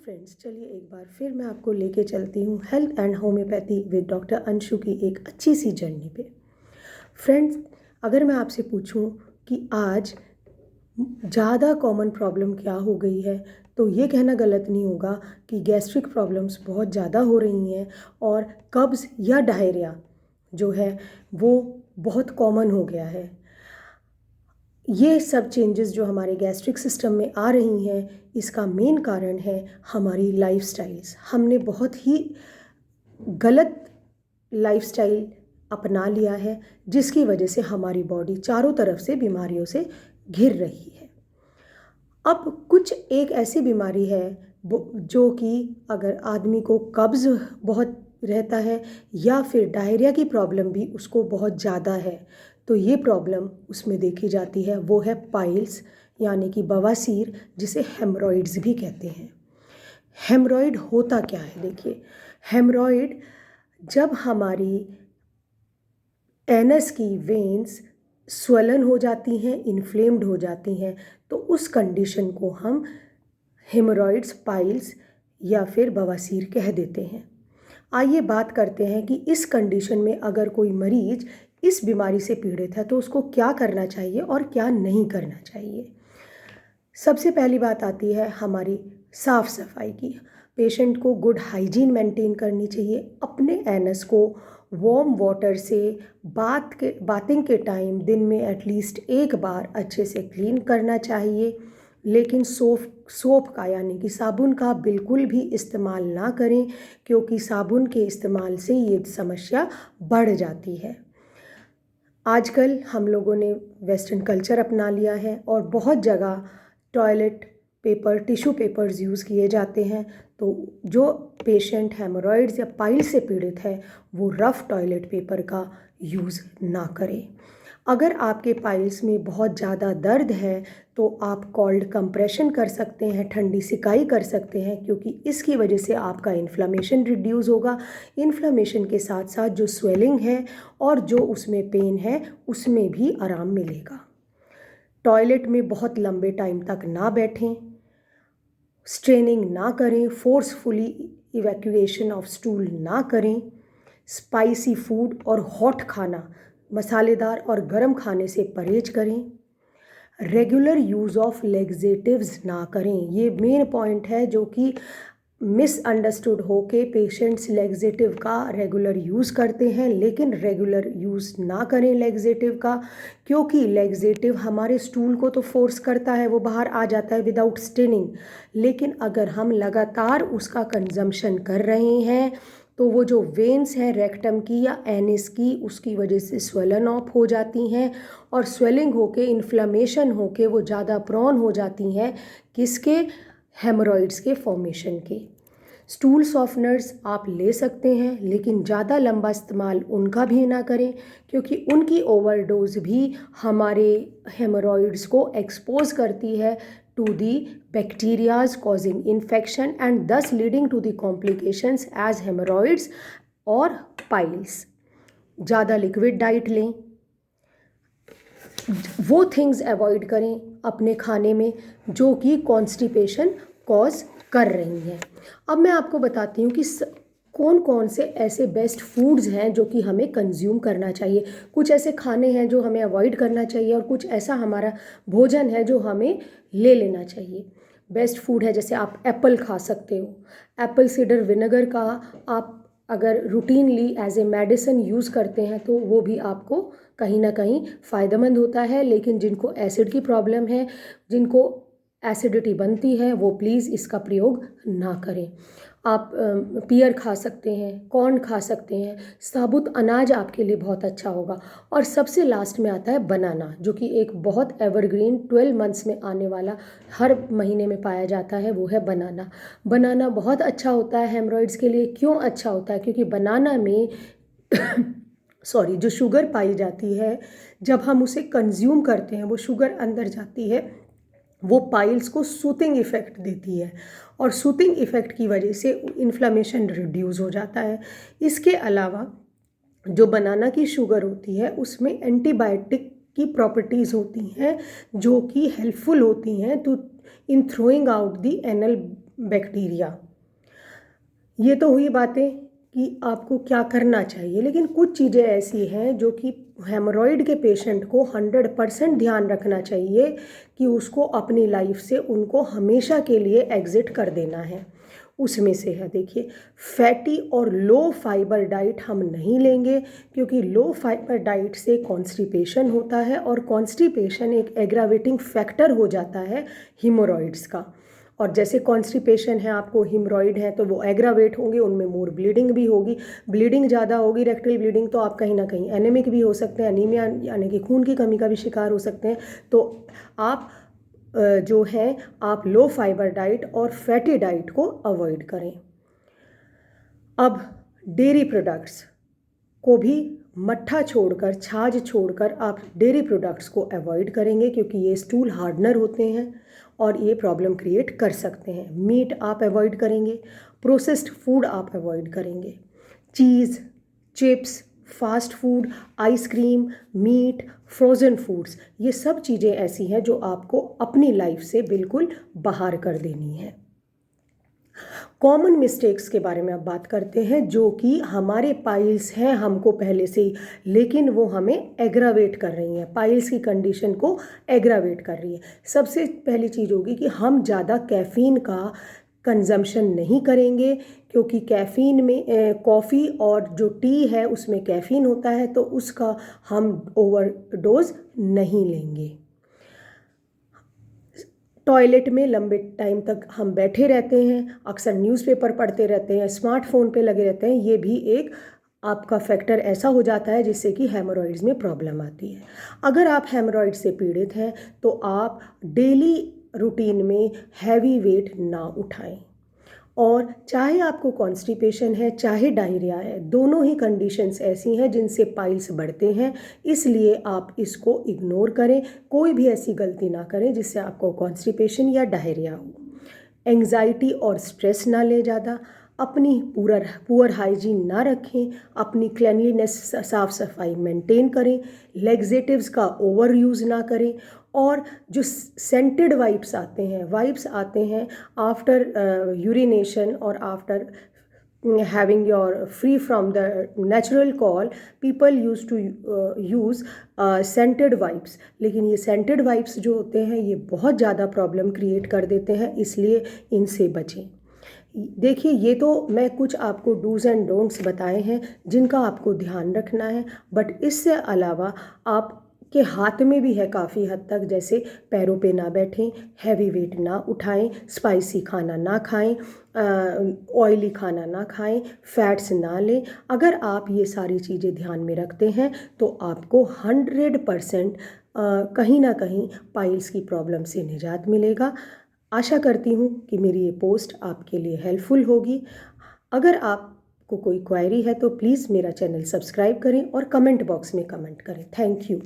Friends, चलिए एक बार फिर मैं आपको लेके चलती हूँ health and homeopathy with doctor Anshu की एक अच्छी सी जर्नी पे। फ्रेंड्स, अगर मैं आपसे पूछूं कि आज ज़्यादा कॉमन प्रॉब्लम क्या हो गई है, तो ये कहना गलत नहीं होगा कि गैस्ट्रिक प्रॉब्लम्स बहुत ज़्यादा हो रही हैं और कब्ज़ या डायरिया जो है वो बहुत कॉमन हो गया है। ये सब चेंजेस जो हमारे गैस्ट्रिक सिस्टम में आ रही हैं, इसका मेन कारण है हमारी लाइफस्टाइल्स। हमने बहुत ही गलत लाइफस्टाइल अपना लिया है, जिसकी वजह से हमारी बॉडी चारों तरफ से बीमारियों से घिर रही है। अब कुछ एक ऐसी बीमारी है जो कि अगर आदमी को कब्ज़ बहुत रहता है या फिर डायरिया की प्रॉब्लम भी उसको बहुत ज़्यादा है, तो ये प्रॉब्लम उसमें देखी जाती है, वो है पाइल्स यानी कि बवासीर, जिसे हेमरॉइड्स भी कहते हैं। हेमरॉइड होता क्या है? देखिए, हेमरॉइड जब हमारी एनस की वेन्स स्वलन हो जाती हैं, इन्फ्लेम्ड हो जाती हैं, तो उस कंडीशन को हम हेमरॉइड्स, पाइल्स या फिर बवासीर कह देते हैं। आइए बात करते हैं कि इस कंडीशन में अगर कोई मरीज इस बीमारी से पीड़ित है तो उसको क्या करना चाहिए और क्या नहीं करना चाहिए। सबसे पहली बात आती है हमारी साफ़ सफाई की। पेशेंट को गुड हाइजीन मेंटेन करनी चाहिए। अपने एनस को वार्म वाटर से बाथिंग के टाइम दिन में एटलीस्ट एक बार अच्छे से क्लीन करना चाहिए, लेकिन सोप का यानी कि साबुन का बिल्कुल भी इस्तेमाल ना करें, क्योंकि साबुन के इस्तेमाल से ये समस्या बढ़ जाती है। आजकल हम लोगों ने वेस्टर्न कल्चर अपना लिया है और बहुत जगह toilet paper, tissue papers use किए जाते हैं, तो जो पेशेंट हेमरॉइड्स या पाइल से पीड़ित है वो रफ़ टॉयलेट पेपर का यूज़ ना करें। अगर आपके पाइल्स में बहुत ज़्यादा दर्द है तो आप कोल्ड कंप्रेशन कर सकते हैं, ठंडी सिकाई कर सकते हैं, क्योंकि इसकी वजह से आपका इन्फ्लेमेशन रिड्यूस होगा। इन्फ्लेमेशन के साथ साथ जो स्वेलिंग है और जो उसमें पेन है उसमें भी आराम मिलेगा। टॉयलेट में बहुत लंबे टाइम तक ना बैठें, स्ट्रेनिंग ना करें, फोर्सफुली इवैक्यूएशन ऑफ स्टूल ना करें। स्पाइसी फूड और हॉट खाना, मसालेदार और गर्म खाने से परहेज करें। रेगुलर यूज़ ऑफ लेग्जेटिव्स ना करें। ये मेन पॉइंट है जो कि मिसअंडरस्टूड हो के पेशेंट्स लेग्जेटिव का रेगुलर यूज़ करते हैं, लेकिन रेगुलर यूज़ ना करें लेग्जेटिव का, क्योंकि लेग्जेटिव हमारे स्टूल को तो फोर्स करता है, वो बाहर आ जाता है विदाउट स्टेनिंग, लेकिन अगर हम लगातार उसका कंजम्पशन कर रहे हैं तो वो जो वेन्स हैं रेक्टम की या एनिस की, उसकी वजह से स्वेलन ऑफ हो जाती हैं और स्वेलिंग होके, इन्फ्लेमेशन होके वो ज़्यादा प्रोन हो जाती हैं किसके? हेमरॉइड्स के फॉर्मेशन के। स्टूल सॉफ्टनर्स आप ले सकते हैं, लेकिन ज़्यादा लंबा इस्तेमाल उनका भी ना करें, क्योंकि उनकी ओवरडोज भी हमारे हेमरॉइड्स को एक्सपोज करती है to the bacterias causing infection and thus leading to the complications as hemorrhoids और piles। ज़्यादा लिक्विड डाइट लें, वो थिंग्स अवॉइड करें अपने खाने में जो कि कॉन्स्टिपेशन कॉज कर रही हैं। अब मैं आपको बताती हूँ कि कौन कौन से ऐसे बेस्ट फूड्स हैं जो कि हमें कंज्यूम करना चाहिए। कुछ ऐसे खाने हैं जो हमें अवॉइड करना चाहिए और कुछ ऐसा हमारा भोजन है जो हमें ले लेना चाहिए। बेस्ट फूड है, जैसे आप एप्पल खा सकते हो। एप्पल सीडर विनेगर का आप अगर routinely as a medicine use करते हैं तो वो भी आपको कहीं ना कहीं फ़ायदेमंद होता है, लेकिन जिनको एसिड की प्रॉब्लम है, जिनको एसिडिटी बनती है, वो प्लीज़ इसका प्रयोग ना करें। आप पियर खा सकते हैं, कॉर्न खा सकते हैं, साबुत अनाज आपके लिए बहुत अच्छा होगा। और सबसे लास्ट में आता है बनाना, जो कि एक बहुत एवरग्रीन 12 मंथ्स में आने वाला, हर महीने में पाया जाता है, वो है बनाना। बनाना बहुत अच्छा होता है हेमरॉइड्स के लिए। क्यों अच्छा होता है? क्योंकि बनाना में जो शुगर पाई जाती है, जब हम उसे कंज्यूम करते हैं वो शुगर अंदर जाती है, वो पाइल्स को सूथिंग इफ़ेक्ट देती है और सूथिंग इफ़ेक्ट की वजह से इन्फ्लेमेशन रिड्यूस हो जाता है। इसके अलावा जो बनाना की शुगर होती है उसमें एंटीबायोटिक की प्रॉपर्टीज़ होती हैं जो कि हेल्पफुल होती हैं to in throwing out the anal bacteria. ये तो हुई बातें कि आपको क्या करना चाहिए, लेकिन कुछ चीज़ें ऐसी हैं जो कि हेमरॉइड के पेशेंट को 100% ध्यान रखना चाहिए कि उसको अपनी लाइफ से उनको हमेशा के लिए एग्ज़िट कर देना है। उसमें से है, देखिए, फैटी और लो फाइबर डाइट हम नहीं लेंगे, क्योंकि लो फाइबर डाइट से कॉन्स्टिपेशन होता है और कॉन्स्टिपेशन एक एग्रावेटिंग फैक्टर हो जाता है हिमोरॉइड्स का। और जैसे कॉन्स्टिपेशन है, आपको हिमरॉइड है तो वो एग्रावेट होंगे, उनमें मोर ब्लीडिंग भी होगी। ब्लीडिंग ज़्यादा होगी, रेक्टल ब्लीडिंग, तो आप कहीं ना कहीं एनेमिक भी हो सकते हैं, एनीमिया यानी कि खून की कमी का भी शिकार हो सकते हैं। तो आप जो है, आप लो फाइबर डाइट और फैटी डाइट को अवॉइड करें। अब डेयरी प्रोडक्ट्स को भी मट्ठा छोड़कर, छाछ छोड़कर आप डेयरी प्रोडक्ट्स को अवॉइड करेंगे, क्योंकि ये स्टूल हार्डनर होते हैं और ये प्रॉब्लम क्रिएट कर सकते हैं। मीट आप अवॉइड करेंगे, प्रोसेस्ड फूड आप अवॉइड करेंगे, cheese, chips, fast food, ice cream, meat, frozen foods, ये सब चीज़ें ऐसी हैं जो आपको अपनी लाइफ से बिल्कुल बाहर कर देनी है। कॉमन मिस्टेक्स के बारे में अब बात करते हैं, जो कि हमारे पाइल्स हैं हमको पहले से ही, लेकिन वो हमें एग्रावेट कर रही हैं, पाइल्स की कंडीशन को एग्रावेट कर रही है। सबसे पहली चीज़ होगी कि हम ज़्यादा कैफ़ीन का कंजम्पशन नहीं करेंगे, क्योंकि कैफ़ीन में कॉफ़ी और जो टी है उसमें कैफ़ीन होता है, तो उसका हम ओवरडोज नहीं लेंगे। टॉयलेट में लंबे टाइम तक हम बैठे रहते हैं, अक्सर न्यूज़पेपर पढ़ते रहते हैं, स्मार्टफोन पे लगे रहते हैं, ये भी एक आपका फैक्टर ऐसा हो जाता है जिससे कि हेमोरॉइड्स में प्रॉब्लम आती है। अगर आप हेमोरॉइड से पीड़ित हैं तो आप डेली रूटीन में हैवी वेट ना उठाएं, और चाहे आपको कॉन्स्टिपेशन है, चाहे डायरिया है, दोनों ही कंडीशंस ऐसी हैं जिनसे पाइल्स बढ़ते हैं, इसलिए आप इसको इग्नोर करें। कोई भी ऐसी गलती ना करें जिससे आपको कॉन्स्टिपेशन या डायरिया हो। एंग्जाइटी और स्ट्रेस ना लें ज़्यादा, अपनी पुअर हाइजीन ना रखें, अपनी क्लिनलीनेस, साफ़ सफाई मेंटेन करें, लेग्जेटिव्स का ओवर यूज़ ना करें, और जो सेंटेड वाइप्स आते हैं आफ्टर यूरिनेशन और after having your free from the natural call, people used to use scented wipes, लेकिन ये scented wipes जो होते हैं ये बहुत ज़्यादा प्रॉब्लम क्रिएट कर देते हैं, इसलिए इनसे बचें। देखिए, ये तो मैं कुछ आपको डूज़ एंड डोंट्स बताए हैं जिनका आपको ध्यान रखना है, बट इससे अलावा आप के हाथ में भी है काफ़ी हद तक, जैसे पैरों पे ना बैठें, हैवी वेट ना उठाएं, स्पाइसी खाना ना खाएं, ऑयली खाना ना खाएं, फैट्स ना लें। अगर आप ये सारी चीज़ें ध्यान में रखते हैं तो आपको 100% कहीं ना कहीं पाइल्स की प्रॉब्लम से निजात मिलेगा। आशा करती हूँ कि मेरी ये पोस्ट आपके लिए हेल्पफुल होगी। अगर आपको कोई क्वेरी है तो प्लीज़ मेरा चैनल सब्सक्राइब करें और कमेंट बॉक्स में कमेंट करें। Thank you.